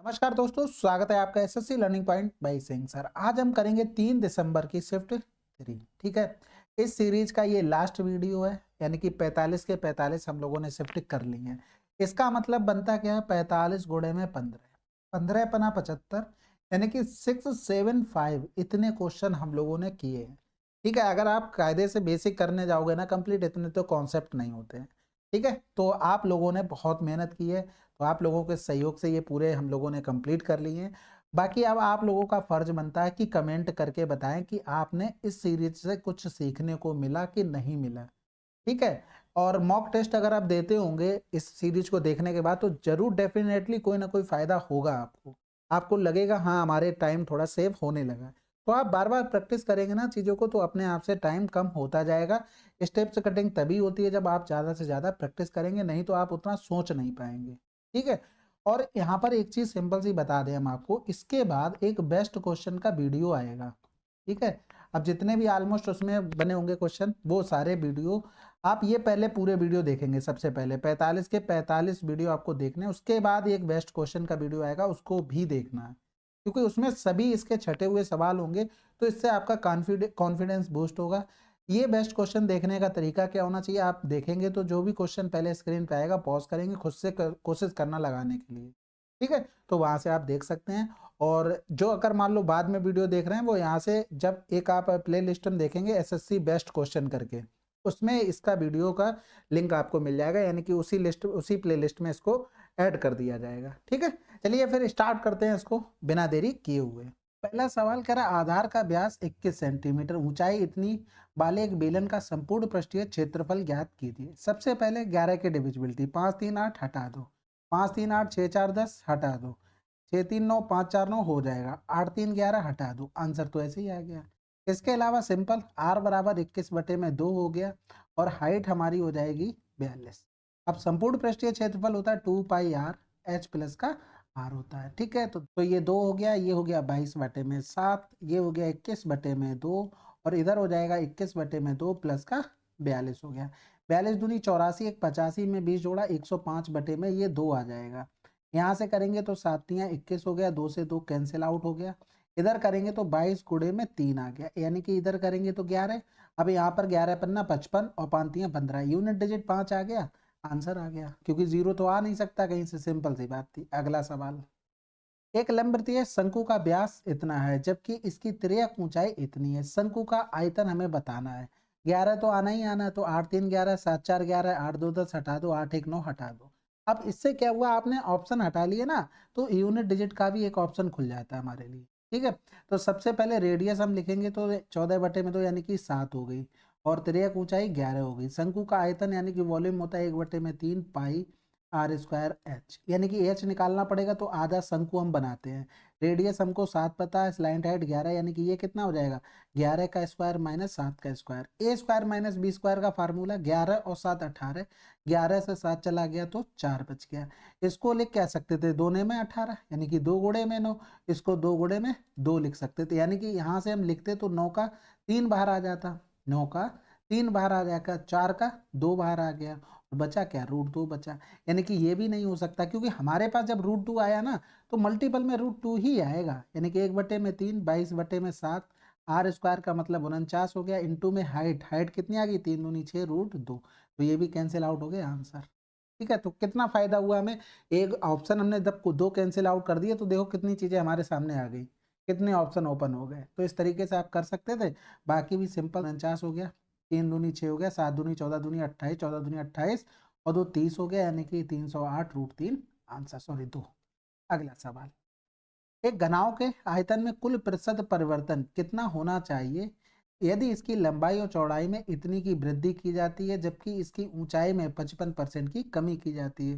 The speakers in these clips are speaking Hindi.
नमस्कार दोस्तों, स्वागत है आपका SSC learning point by Singh sir. आज हम करेंगे 3 दिसंबर की शिफ्ट 3। ठीक है। इस सीरीज का ये लास्ट वीडियो है, यानी कि 45 के 45 हम लोगों ने शिफ्ट कर ली हैं। इसका मतलब बनता क्या है? 45 गुणे में 15, 15 पना 75, यानी कि 675 इतने क्वेश्चन हम लोगों ने किए हैं। ठीक है। अगर आप कायदे से बेसिक करने जाओगे ना कंप्लीट, इतने तो कॉन्सेप्ट नहीं होते हैं। ठीक है। तो आप लोगों ने बहुत मेहनत की है, तो आप लोगों के सहयोग से ये पूरे हम लोगों ने कंप्लीट कर लिए हैं। बाकी अब आप लोगों का फर्ज बनता है कि कमेंट करके बताएं कि आपने इस सीरीज से कुछ सीखने को मिला कि नहीं मिला। ठीक है। और मॉक टेस्ट अगर आप देते होंगे इस सीरीज को देखने के बाद, तो जरूर डेफिनेटली कोई ना कोई फायदा होगा आपको। आपको लगेगा हाँ, हमारे टाइम थोड़ा सेव होने लगा है। तो आप बार बार प्रैक्टिस करेंगे ना चीज़ों को, तो अपने आप से टाइम कम होता जाएगा। स्टेप्स कटिंग तभी होती है जब आप ज़्यादा से ज़्यादा प्रैक्टिस करेंगे, नहीं तो आप उतना सोच नहीं पाएंगे। ठीक है। और यहाँ पर एक चीज़ सिंपल सी बता दें हम आपको, इसके बाद एक बेस्ट क्वेश्चन का वीडियो आएगा। ठीक है। अब जितने भी ऑलमोस्ट उसमें बने होंगे क्वेश्चन, वो सारे वीडियो आप ये पहले पूरे वीडियो देखेंगे। सबसे पहले 45 के 45 वीडियो आपको देखने हैं, उसके बाद एक बेस्ट क्वेश्चन का वीडियो आएगा, उसको भी देखना है, क्योंकि उसमें सभी इसके छटे हुए सवाल होंगे। तो इससे आपका कॉन्फिडेंस बूस्ट होगा। ये बेस्ट क्वेश्चन देखने का तरीका क्या होना चाहिए? आप देखेंगे तो जो भी क्वेश्चन पहले स्क्रीन पे आएगा, पॉज करेंगे, खुद से कोशिश करना लगाने के लिए। ठीक है। तो वहां से आप देख सकते हैं। और जो अगर मान लो बाद में वीडियो देख रहे हैं, वो यहाँ से जब एक आप प्ले लिस्ट में देखेंगे एसएससी बेस्ट क्वेश्चन करके, उसमें इसका वीडियो का लिंक आपको मिल जाएगा, यानी कि उसी प्ले लिस्ट में इसको ऐड कर दिया जाएगा। ठीक है। चलिए फिर स्टार्ट करते हैं इसको बिना देरी किए हुए। पहला सवाल कह रहा है, आधार का व्यास 21 सेंटीमीटर, ऊंचाई इतनी वाले एक बेलन का संपूर्ण पृष्ठीय क्षेत्रफल ज्ञात कीजिए। सबसे पहले 11 की डिविजिबिलिटी, 5 3 8 हटा दो, 5 3 8 6 4 10 हटा दो, 6 3 9 5 4 9 हो जाएगा, 8 3 11 हटा दो। आंसर तो ऐसे ही आ गया। इसके अलावा सिंपल आर बराबर 21 बटे में 2 हो गया, और हाइट हमारी हो जाएगी 42। अब संपूर्ण पृष्ठीय क्षेत्रफल होता है 2 पाई आर, एच प्लस का आर होता है। ठीक है। तो ये 2 हो गया, ये हो गया 22 बटे में 7, ये हो गया 21 बटे में 2, और इधर हो जाएगा 21 बटे में 2 प्लस का 42 हो गया। 42 दूनी 84, एक 85 में 20 जोड़ा 105 बटे में ये 2 आ जाएगा। यहाँ से करेंगे तो 7 तियाँ 21 हो गया, 2 से 2 कैंसिल आउट हो गया। इधर करेंगे तो 22 गुणे में 3 आ गया, यानी कि इधर करेंगे तो 11। अब यहाँ पर 11 पन्ना 55 और 5 तियाँ 15, यूनिट डिजिट 5 आ गया, आंसर आ गया, क्योंकि जीरो तो आ नहीं सकता कहीं से। सिंपल सी बात थी। अगला सवाल, एक लंबवृत्तीय शंकु का व्यास इतना है जबकि इसकी तिर्यक ऊंचाई इतनी है। शंकु का आयतन हमें बताना है। 11 तो आना ही आना है, तो 8 3 11, 7 4 11, 8 2 10 हटा दो, 8 1 9 हटा दो। अब इससे क्या हुआ, आपने ऑप्शन हटा लिए ना, तो यूनिट डिजिट का भी एक ऑप्शन खुल जाता है हमारे लिए। ठीक है। तो सबसे पहले रेडियस हम लिखेंगे, तो 14 बटे में 2 यानी कि 7 हो गई, और तिर्यक ऊंचाई 11 हो गई। शंकु का आयतन यानी कि वॉल्यूम होता है 1 बटे में 3 पाई आर स्क्वायर एच, यानी कि एच निकालना पड़ेगा, तो आधा शंकु हम बनाते हैं। रेडियस हमको 7 पता है, स्लाइंट हाइट 11, यानी कि ये कितना हो जाएगा, 11 का स्क्वायर माइनस 7 का स्क्वायर। ए स्क्वायर माइनस बी स्क्वायर का फार्मूला 11 और 7 18, 11 से 7 चला गया तो 4 बच गया। इसको लिख क्या सकते थे, 2 ने में 18, यानी कि 2 गुणे में 9, इसको 2 गुणे में 2 लिख सकते थे, यानी कि यहाँ से हम लिखते तो 9 का 3 बाहर आ जाता, 9 का 3 बाहर आ जाएगा, 4 का 2 बाहर आ गया, और बचा क्या, √2 बचा। यानी कि ये भी नहीं हो सकता, क्योंकि हमारे पास जब √2 आया ना, तो मल्टीपल में √2 ही आएगा, यानी कि 1 बटे में 3, 22 बटे में 7, आर स्क्वायर का मतलब 49 हो गया, इंटू में हाइट, हाइट कितनी आ गई, 3 दूनी 6 √2, तो ये भी कैंसिल आउट हो गया आंसर। ठीक है। तो कितना फायदा हुआ हमें, एक ऑप्शन हमने जब को 2 कैंसिल आउट कर दिए, तो देखो कितनी चीजें हमारे सामने आ गई, कितने ऑप्शन ओपन हो गए। तो इस तरीके से आप कर सकते थे। बाकी भी सिंपल, 49 हो गया, 3 दूनी 6 हो गया, 7 दूनी 14 दूनी 28, 14 दूनी 28, और 2 30 हो गया, यानी कि 308 √3 आंसर, सॉरी 2। अगला सवाल, एक घनाभ के आयतन में कुल प्रतिशत परिवर्तन कितना होना चाहिए यदि इसकी लंबाई और चौड़ाई में इतनी की वृद्धि की जाती है जबकि इसकी ऊंचाई में 55% की कमी की जाती है।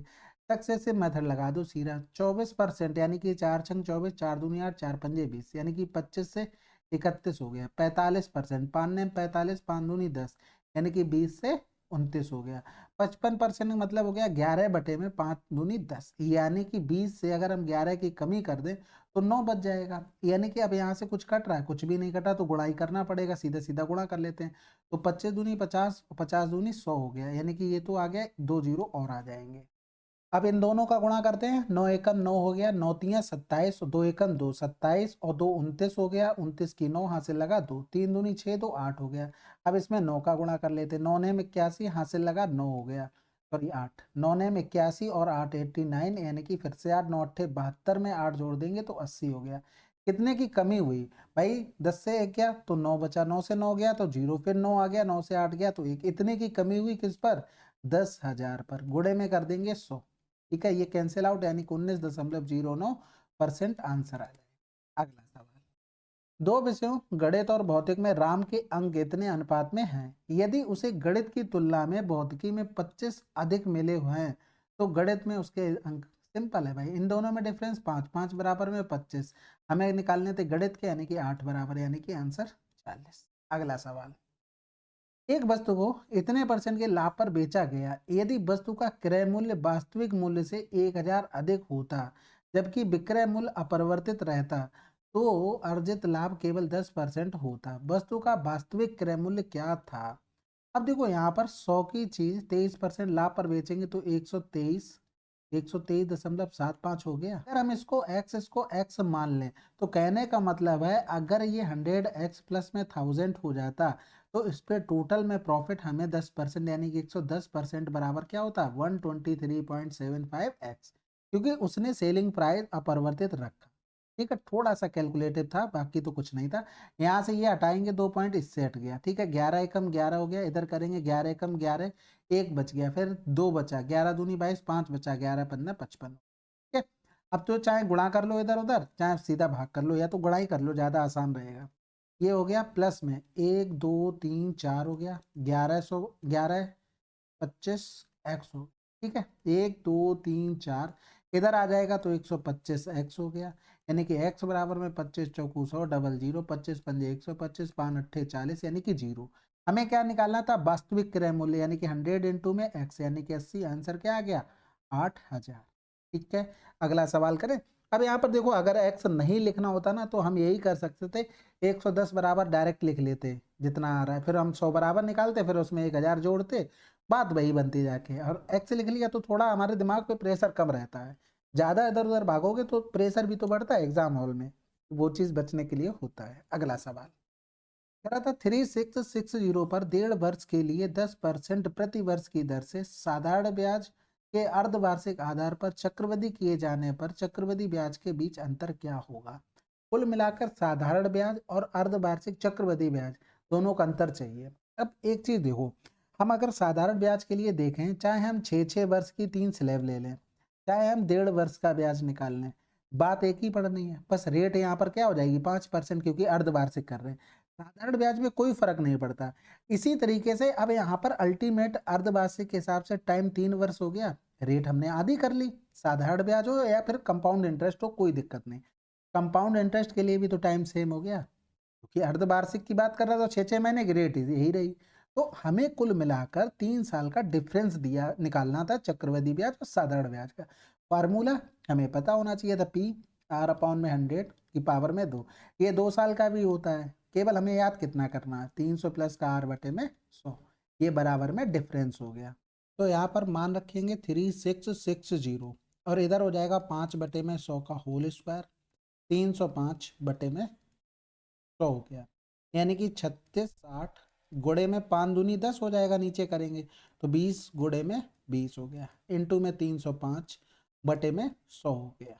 सक्सेसिव मेथड लगा दो सीधा, 24%, यानी कि 4 छंग 24, 4 दूनी 8, 4 पंजे 20, यानी कि 25 से 31 हो गया। 45%, 5 ने 45, 5 दूनी 10, यानी कि 20 से 29 हो गया। 55% का मतलब हो गया 11 बटे में 5 दूनी 10, यानी कि 20 से अगर हम 11 की कमी कर दें तो 9 बच जाएगा। यानी कि अब यहाँ से कुछ कट रहा है, कुछ भी नहीं कटा, तो गुणाई करना पड़ेगा, सीधा सीधा गुणा कर लेते हैं। तो 25 दूनी 50, 50 दूनी 100 हो गया, यानी कि ये तो आ गया, 2 जीरो और आ जाएंगे। अब इन दोनों का गुणा करते हैं, 9 एकम 9 हो गया, 9 तियां 27, 2 एकम 2 27 और 2 29 हो गया, 29 की 9 हासिल लगा 2, 3 दूनी 6 2 8 हो गया। अब इसमें 9 का गुणा कर लेते, 9 ने 81 हासिल लगा 9 हो गया, सॉरी 8, 9 ने 81 और 8 89, यानी कि फिर से 8 9 8 72 में 8 जोड़ देंगे तो 80 हो गया। कितने की कमी हुई भाई, 10 से 1 गया तो 9 बचा, 9 से 9 गया तो 0, फिर 9 आ गया, 9 से 8 गया तो 1, इतने की कमी हुई किस पर, 10,000 पर। गुणे में कर देंगे 100, ठीक है, ये कैंसिल आउट, यानी कि 19.09% आंसर आ जाएगा। अगला सवाल, दो विषयों गणित और भौतिक में राम के अंक कितने अनुपात में हैं? यदि उसे गणित की तुलना में भौतिकी में 25 अधिक मिले हुए हैं तो गणित में उसके अंक, सिंपल है भाई, इन दोनों में डिफरेंस 5, 5 बराबर में 25, हमें निकालने थे गणित के, यानी कि 8 बराबर, यानी कि आंसर 40। अगला सवाल, एक वस्तु को इतने परसेंट के लाभ पर बेचा गया, यदि वस्तु का क्रय मूल्य वास्तविक मूल्य से 1000 अधिक होता जबकि विक्रय मूल्य अपरिवर्तित रहता तो अर्जित लाभ केवल 10% होता। वस्तु का वास्तविक क्रय मूल्य क्या था? अब देखो यहाँ पर 100 की चीज 23% लाभ पर बेचेंगे तो 123.75 हो गया। अगर हम इसको x मान लें तो कहने का मतलब है अगर ये 100x प्लस में 1000 हो जाता तो इस पे टोटल में प्रॉफिट हमें 10%, यानी कि 110% बराबर क्या होता, 123.75x, क्योंकि उसने सेलिंग प्राइस अपरिवर्तित रखा। ठीक है, थोड़ा सा कैलकुलेटिव था, बाकी तो कुछ नहीं था। यहाँ से ये हटाएंगे 2 पॉइंट, इससे हट गया। ठीक है, 11 एकम 11 हो गया, इधर करेंगे 11 एकम 11, 1 बच गया, फिर 2 बचा, 11 दूनी 22, 5 बचा, 11 15 55। ठीक है, अब तो चाहे गुणा कर लो इधर उधर, चाहे सीधा भाग कर लो, या तो गुणा ही कर लो, ज़्यादा आसान रहेगा। ये हो गया प्लस में 1 2 3 4 हो गया, 11 25 एक्स हो, ठीक है, 1 2 3 4, इधर आ जाएगा तो 125 एक्स हो गया, यानी कि एक्स बराबर में 25 चौकू 100 डबल 0, 25 पंजे 125, 5 अट्ठे 40, यानी कि 0। हमें क्या निकालना था, वास्तविक क्रय मूल्य, यानी कि 100 इंटू में एक्स, यानी कि 80, आंसर क्या आ गया, 8000। ठीक है, अगला सवाल करें। अब यहाँ पर देखो, अगर एक्स नहीं लिखना होता ना तो हम यही कर सकते थे, 110 बराबर डायरेक्ट लिख लेते जितना आ रहा है, फिर हम 100 बराबर निकालते, फिर उसमें 1000 जोड़ते, बात वही बनती जाके, और एक्स लिख लिया तो थोड़ा हमारे दिमाग पे प्रेशर कम रहता है। ज़्यादा इधर उधर भागोगे तो प्रेशर भी तो बढ़ता है एग्जाम हॉल में, वो चीज़ बचने के लिए होता है। अगला सवाल कह रहा था, 3660 पर 1.5 वर्ष के लिए 10% प्रति वर्ष की दर से साधारण ब्याज के अर्धवार्षिक आधार पर चक्रवृद्धि किए जाने पर चक्रवृद्धि ब्याज के बीच अंतर क्या होगा? कुल मिलाकर साधारण ब्याज और अर्धवार्षिक चक्रवृद्धि ब्याज दोनों का अंतर चाहिए। अब एक चीज देखो, हम अगर साधारण ब्याज के लिए देखें, चाहे हम 6-6 वर्ष की 3 स्लैब ले लें, चाहे हम 1.5 वर्ष का ब्याज निकाल लें, बात एक ही पड़नी है, बस रेट यहाँ पर क्या हो जाएगी, 5%, क्योंकि अर्धवार्षिक कर रहे हैं। साधारण ब्याज में कोई फर्क नहीं पड़ता। इसी तरीके से अब यहाँ पर अल्टीमेट अर्धवार्षिक के हिसाब से टाइम 3 वर्ष हो गया, रेट हमने आधी कर ली, साधारण ब्याज हो या फिर कंपाउंड इंटरेस्ट हो, कोई दिक्कत नहीं। कंपाउंड इंटरेस्ट के लिए भी तो टाइम सेम हो गया, क्योंकि अर्धवार्षिक की बात कर रहा था, 6-6 महीने की रेट यही रही। तो हमें कुल मिलाकर 3 साल का डिफरेंस दिया निकालना था चक्रवृद्धि ब्याज और साधारण ब्याज का। फार्मूला हमें पता होना चाहिए था, पी आर अपॉन में 100 की पावर में 2, ये 2 साल का भी होता है, केवल हमें याद कितना करना है, 300 प्लस का आर बटे में 100, ये बराबर में डिफरेंस हो गया। तो यहाँ पर मान रखेंगे 3660 और इधर हो जाएगा 5 बटे में 100 का होल स्क्वायर, 305 बटे में 100 हो गया, यानी कि 36 60 गुणे में 5 दूनी 10 हो जाएगा, नीचे करेंगे तो 20 गुणे में 20 हो गया, इंटू में 305 बटे में 100 हो गया।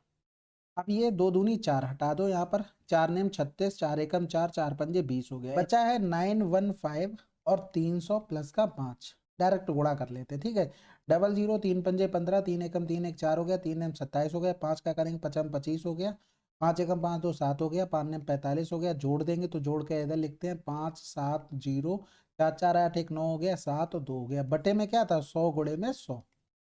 अब ये 2 दूनी 4 हटा दो, यहाँ पर 4 नेम 36, 4 एकम 4, 4 पंजे 20 हो गया, बचा है 915 और 300 प्लस का 5, डायरेक्ट गुणा कर लेते, ठीक है, डबल 0, 3 पंजे 15, 3 एकम 3 एक 4 हो गया, 3 नेम 27 हो गया, 5 का करेंगे 55 25 हो गया, 5 एकम 5 2 7 हो गया, 5 नेम 45 हो गया, जोड़ देंगे तो जोड़ के इधर लिखते हैं 5 7 0, 4 4 8 1 9 हो गया, 7 और 2 हो गया, बटे में क्या था, 100 गुणे में 100।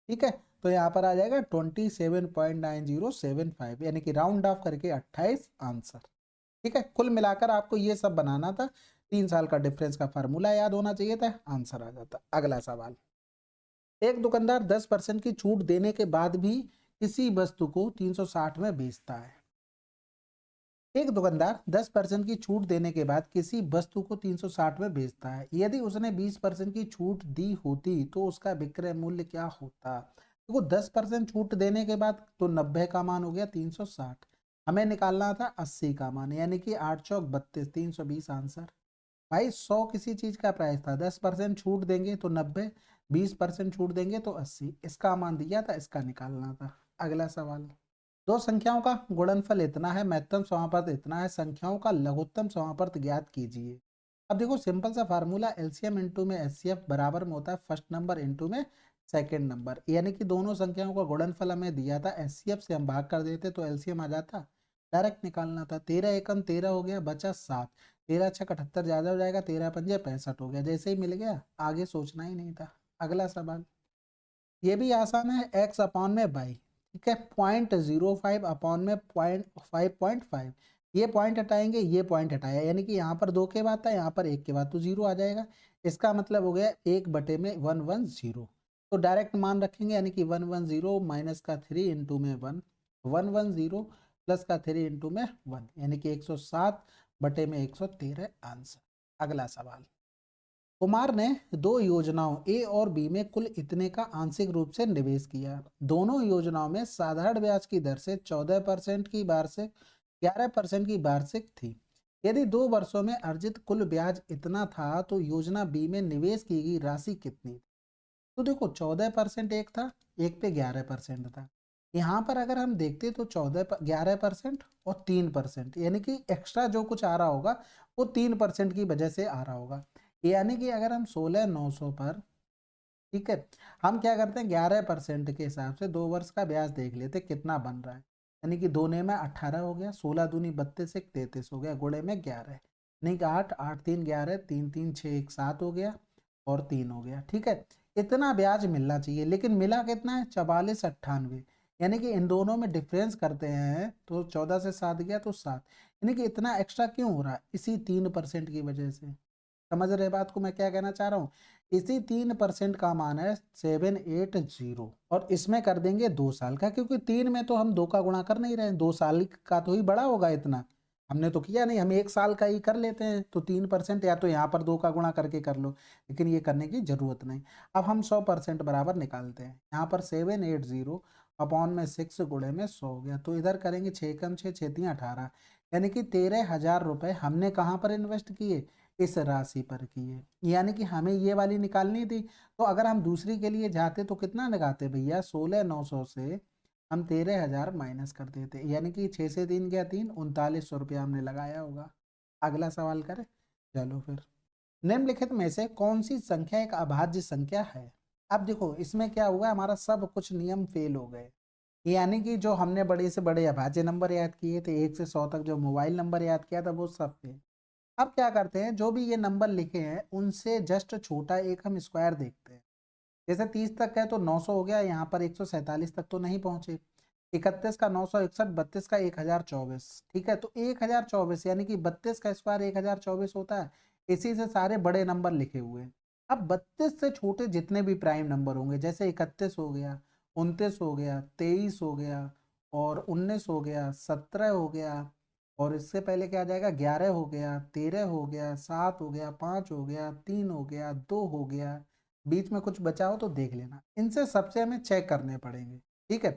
ठीक है, तो यहाँ पर आ जाएगा 27.9075, यानी कि राउंड ऑफ करके 28 आंसर। ठीक है, कुल मिलाकर आपको ये सब बनाना था, 3 साल का डिफरेंस का फार्मूला याद होना चाहिए था, आंसर आ जाता। अगला सवाल, एक दुकानदार 10% की छूट देने के बाद भी किसी वस्तु को 360 में बेचता है। एक दुकानदार 10% की छूट देने के बाद किसी वस्तु को 360 में बेचता है, यदि उसने 20% की छूट दी होती तो उसका विक्रय मूल्य क्या होता? देखो 10% छूट देने के बाद तो 90 का मान हो गया 360। हमें निकालना था 80 का मान, यानी कि 8 चौक 32, 320 आंसर। भाई 100 किसी चीज का प्राइस था, 10% छूट देंगे तो 90, 20% छूट देंगे तो 80। इसका मान दिया था, इसका निकालना था। अगला सवाल, दो संख्याओं का गुणनफल इतना है, महत्तम समापर्त इतना है, संख्याओं का लघुत्तम समापर्त ज्ञात कीजिए। अब देखो सिंपल सा फार्मूला, एलसीएम इंटू में एचसीएफ बराबर में होता है फर्स्ट नंबर इंटू में सेकंड नंबर, यानी कि दोनों संख्याओं का गुणनफल हमें दिया था, एचसीएफ से हम भाग कर देते तो एलसीएम आ जाता, डायरेक्ट निकालना था। 13 एकम 13 हो गया, बचा 7, 13 छक 78 ज्यादा हो जाएगा, 13 पंजे 65 हो गया, जैसे ही मिल गया आगे सोचना ही नहीं था। अगला सवाल, ये भी आसान है, एक्स अपॉन में बाई, ठीक है, 0.05 अपॉन में 5.5, ये पॉइंट हटाएंगे, ये पॉइंट हटाया, यानी कि यहाँ पर 2 के बाद था, यहाँ पर 1 के बाद, तो 0 आ जाएगा। इसका मतलब हो गया 1/110, तो डायरेक्ट मान रखेंगे, यानी कि 110 माइनस का 3 इंटू में 1, 110 प्लस का 3 इंटू में 1, यानी कि 107/113 आंसर। अगला सवाल, कुमार ने दो योजनाओं ए और बी में कुल इतने का आंशिक रूप से निवेश किया। दोनों योजनाओं में साधारण ब्याज की दर से 14% की वार्षिक, 11% की वार्षिक थी। यदि 2 वर्षों में अर्जित कुल ब्याज इतना था तो योजना बी में निवेश की गई राशि कितनी? तो देखो 14% एक था, एक पे 11% था। यहाँ पर अगर हम देखते तो 11% और 3%, यानी कि एक्स्ट्रा जो कुछ आ रहा होगा वो 3% की वजह से आ रहा होगा। यानी कि अगर हम 16,900 पर, ठीक है, हम क्या करते हैं 11% के हिसाब से 2 वर्ष का ब्याज देख लेते कितना बन रहा है, यानी कि 2 ने में 18 हो गया, 16 दूनी 32, 1 33 हो गया, गुणे में 11, नहीं कि 8, 8 3 11, 3 3 6 1 7 हो गया और 3 हो गया, ठीक है। इतना ब्याज मिलना चाहिए, लेकिन मिला कितना है 4498, यानी कि इन दोनों में डिफरेंस करते हैं तो 14 से 7 गया तो 7, यानी कि इतना एक्स्ट्रा क्यों हो रहा है, इसी 3% की वजह से। समझ रहे बात को मैं क्या कहना चाह रहा हूँ? इसी 3% का मान है 780, और इसमें कर देंगे 2 साल का, क्योंकि 3 में तो हम 2 का गुणा कर नहीं रहे हैं, 2 साल का तो ही बड़ा होगा इतना, हमने तो किया नहीं, हम 1 साल का ही कर लेते हैं, तो 3% या तो यहाँ पर 2 का गुणा करके कर लो, लेकिन ये करने की जरूरत नहीं। अब हम 100% बराबर निकालते हैं, यहाँ पर 780 अपॉन में 6 गुणे में 100 हो गया, तो इधर करेंगे 6 कम 6 6 3 18, यानी कि 13,000 रुपये हमने कहाँ पर इन्वेस्ट किए, इस राशि पर किए, यानी कि हमें ये वाली निकालनी थी। तो अगर हम दूसरी के लिए जाते तो कितना लगाते भैया, 16,900 से हम 13,000 माइनस कर देते, यानी कि 6 से 3 गया 3, 3900 रुपया हमने लगाया होगा। अगला सवाल करें, चलो फिर, निम्नलिखित में से कौन सी संख्या एक अभाज्य संख्या है? अब देखो इसमें क्या हुआ, हमारा सब कुछ नियम फेल हो गए, यानी कि जो हमने बड़े से बड़े अभाज्य नंबर याद किए थे, 1 से 100 तक जो मोबाइल नंबर याद किया था वो सब फेल। अब क्या करते हैं, जो भी ये नंबर लिखे हैं उनसे जस्ट छोटा एक हम स्क्वायर देखते हैं। जैसे 30 तक है तो 900 हो गया, यहाँ पर 147 तक तो नहीं पहुंचे, 31 का 961, 32 का 1024, ठीक है, तो 1024 यानी कि 32 का स्क्वायर 1024 होता है। इसी से सारे बड़े नंबर लिखे हुए हैं। अब 32 से छोटे जितने भी प्राइम नंबर होंगे, जैसे 31 हो गया, 29 हो गया, 23 हो गया, और 19 हो गया, 17 हो गया, और इससे पहले क्या आ जाएगा, 11 हो गया, 13 हो गया, 7 हो गया, 5 हो गया, 3 हो गया, 2 हो गया, बीच में कुछ बचा हो तो देख लेना, इनसे सबसे हमें चेक करने पड़ेंगे, ठीक है।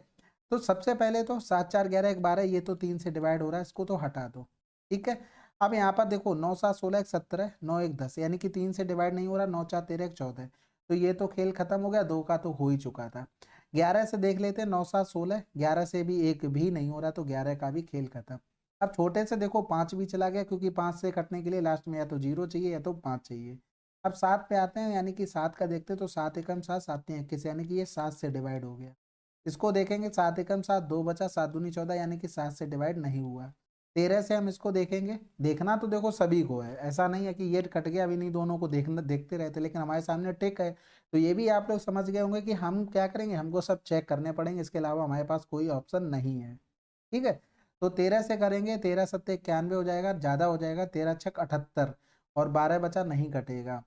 तो सबसे पहले तो 7 4 11 1 12, ये तो 3 से डिवाइड हो रहा है, इसको तो हटा दो, ठीक है। अब यहाँ पर देखो 9 7 16 1 17, 9 1 10, यानी कि 3 से डिवाइड नहीं हो रहा, 9 4 13 1 14, तो ये तो खेल खत्म हो गया, 2 का तो हो ही चुका था। 11 से देख लेते हैं, 9 7 16, 11 से भी एक भी नहीं हो रहा, तो 11 का भी खेल खत्म। अब छोटे से देखो 5 भी चला गया, क्योंकि 5 से कटने के लिए लास्ट में या तो 0 चाहिए या तो 5 चाहिए। अब 7 पे आते हैं, यानी कि 7 का देखते हैं, तो 7 एकम 7, 7 तीन 21, यानी कि ये 7 से डिवाइड हो गया। इसको देखेंगे 7 एकम 7, 2 बचा, 7 दूनी 14, यानी कि 7 से डिवाइड नहीं हुआ। 13 से हम इसको देखेंगे, देखना तो देखो सभी को है, ऐसा नहीं है कि ये कट गया, अभी नहीं, दोनों को देखना देखते रहते, लेकिन हमारे सामने टिक है, तो ये भी आप लोग समझ गए होंगे कि हम क्या करेंगे, हमको सब चेक करने पड़ेंगे, इसके अलावा हमारे पास कोई ऑप्शन नहीं है, ठीक है। तो 13 से करेंगे, 13 सत्ते 91 हो जाएगा, ज्यादा हो जाएगा, 13 छक 78, और 12 बचा, नहीं कटेगा।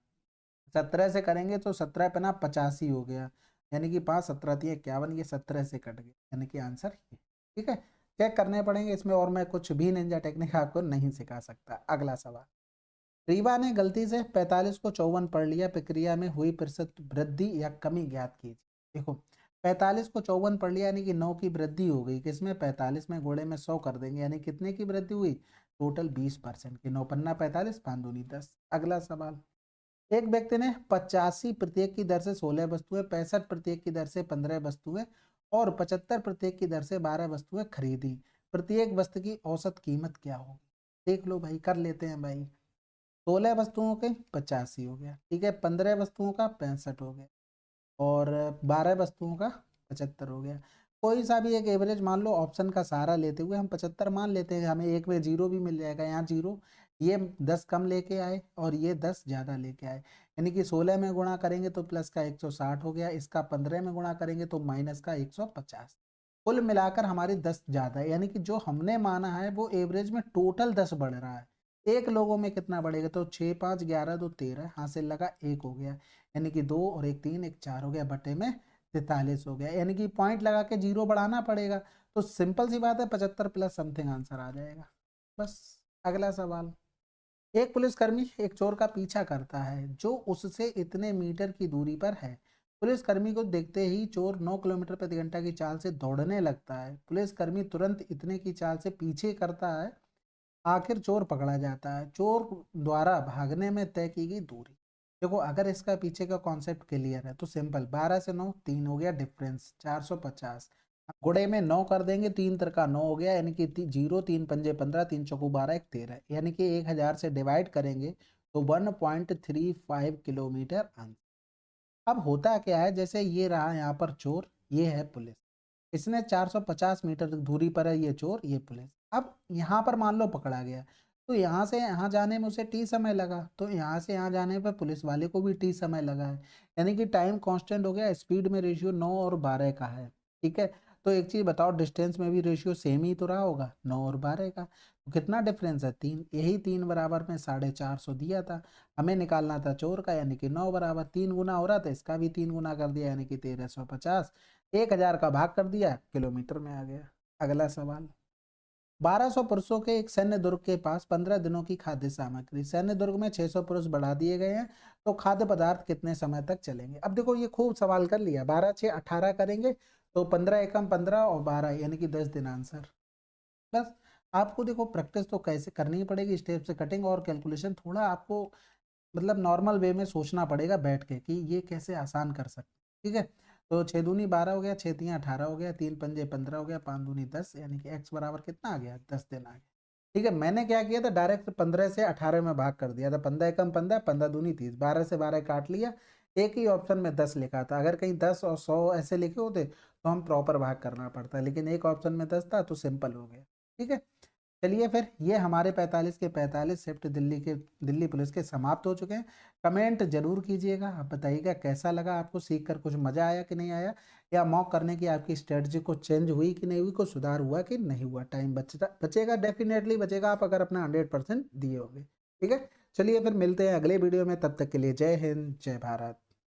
17 से करेंगे तो 17 पे ना 85 हो गया, यानी कि 5 17 3 51, ये 17 से कट गया, यानी कि आंसर ये, ठीक है। चेक करने पड़ेंगे इसमें, और मैं कुछ भी निंजा टेक्निक आपको नहीं सिखा सकता। अगला सवाल, रीवा ने गलती से 45 को 54 पढ़ लिया, प्रक्रिया में हुई प्रतिशत वृद्धि या कमी ज्ञात कीजिए। देखो 45 को 54 पढ़ लिया यानी कि 9 की वृद्धि हो गई किसमें 45 में, घोड़े में 100 कर देंगे यानी कितने की वृद्धि हुई टोटल 20% की। 9 पन्ना 45 5 दूनी 10। अगला सवाल, एक व्यक्ति ने 85 प्रत्येक की दर से 16 वस्तुएं, 65 प्रत्येक की दर से 15 वस्तुएं और 75 प्रत्येक की दर से 12 वस्तुएं खरीदी। प्रत्येक वस्तु की औसत कीमत क्या होगी? देख लो भाई, कर लेते हैं भाई। 16 वस्तुओं के 85 हो गया, ठीक है, 15 वस्तुओं का 65 हो गया और 12 वस्तुओं का 75 हो गया। कोई सा भी एक एवरेज मान लो, ऑप्शन का सहारा लेते हुए हम 75 मान लेते हैं, हमें एक में जीरो भी मिल जाएगा, यहाँ जीरो, ये 10 कम लेके आए और ये 10 ज़्यादा लेके आए, यानी कि 16 में गुणा करेंगे तो प्लस का 160 हो गया, इसका 15 में गुणा करेंगे तो माइनस का 150। कुल मिलाकर हमारी 10 ज़्यादा है, यानी कि जो हमने माना है वो एवरेज में टोटल 10 बढ़ रहा है। एक लोगों में कितना बढ़ेगा, तो 6 5 11 2 13, हासिल लगा 1 हो गया, यानी कि 2 और 1 3 1 4 हो गया, बटे में 43 हो गया, यानी कि पॉइंट लगा के जीरो बढ़ाना पड़ेगा। तो सिंपल सी बात है, 75 प्लस समथिंग आंसर आ जाएगा बस। अगला सवाल, एक पुलिसकर्मी एक चोर का पीछा करता है जो उससे इतने मीटर की दूरी पर है। पुलिसकर्मी को देखते ही चोर 9 किलोमीटर प्रति घंटा की चाल से दौड़ने लगता है। पुलिसकर्मी तुरंत इतने की चाल से पीछे करता है, आखिर चोर पकड़ा जाता है। चोर द्वारा भागने में तय की गई दूरी, देखो अगर इसका पीछे का कॉन्सेप्ट क्लियर है तो सिंपल, 12 से 9 3 हो गया डिफरेंस 450, गुणे में 9 कर देंगे, 3 का 9 हो गया, यानी कि 0 3 पंजे 15 3 चौको 12 1 13, यानी कि 1000 से डिवाइड करेंगे तो 1.35 किलोमीटर आंसर। अब होता क्या है, जैसे ये रहा यहाँ पर चोर, ये है पुलिस, इसने 450 मीटर दूरी पर है ये चोर ये पुलिस। अब यहाँ पर मान लो पकड़ा गया, तो यहाँ से यहाँ जाने में उसे टी समय लगा, तो यहाँ से यहाँ जाने पर पुलिस वाले को भी टी समय लगा है, यानी कि टाइम कांस्टेंट हो गया। स्पीड में रेशियो 9 और 12 का है, ठीक है। तो एक चीज बताओ, डिस्टेंस में भी रेशियो सेम ही तो रहा होगा, 9 और 12 का, तो कितना डिफरेंस है 3, यही 3 बराबर में 450 दिया था, हमें निकालना था चोर का, यानी कि 9 बराबर 3 गुना हो रहा था, इसका भी 3 गुना कर दिया यानी कि 1350, 1000 का भाग कर दिया, किलोमीटर में आ गया। अगला सवाल, 1200 पुरुषों के एक सैन्य दुर्ग के पास 15 दिनों की खाद्य सामग्री, सैन्य दुर्ग में 600 पुरुष बढ़ा दिए गए हैं, तो खाद्य पदार्थ कितने समय तक चलेंगे? अब देखो ये खूब सवाल कर लिया, 12 6 18 करेंगे तो 15 एकम 15 और 12 यानी कि 10 दिन आंसर। बस आपको देखो प्रैक्टिस तो कैसे करनी ही पड़ेगी, स्टेप से कटिंग और कैलकुलेशन थोड़ा आपको मतलब नॉर्मल वे में सोचना पड़ेगा बैठ के कि ये कैसे आसान कर सकते, ठीक है। तो 6 दूनी 12 हो गया, 6 तियाँ 18 हो गया, 3 पंजे 15 हो गया, 5 दूनी 10, यानी कि x बराबर कितना आ गया 10 दिन आ गया, ठीक है। मैंने क्या किया था, डायरेक्ट 15 से 18 में भाग कर दिया था, 15 एकम 15 15 दूनी 30, 12 से 12 काट लिया, एक ही ऑप्शन में 10 लिखा था, अगर कहीं 10 और 100 ऐसे लिखे होते तो हम प्रॉपर भाग करना पड़ता, लेकिन एक ऑप्शन में 10 था तो सिंपल हो गया, ठीक है। चलिए फिर, ये हमारे 45 के 45 शिफ्ट दिल्ली पुलिस के समाप्त हो चुके हैं। कमेंट जरूर कीजिएगा, आप बताइएगा कैसा लगा, आपको सीख कर कुछ मजा आया कि नहीं आया, या मॉक करने की आपकी स्ट्रेटजी को चेंज हुई कि नहीं हुई, कुछ सुधार हुआ कि नहीं हुआ। टाइम बचेगा, डेफिनेटली बचेगा, आप अगर अपना 100% दिए होंगे, ठीक है। चलिए फिर मिलते हैं अगले वीडियो में, तब तक के लिए जय हिंद जय भारत।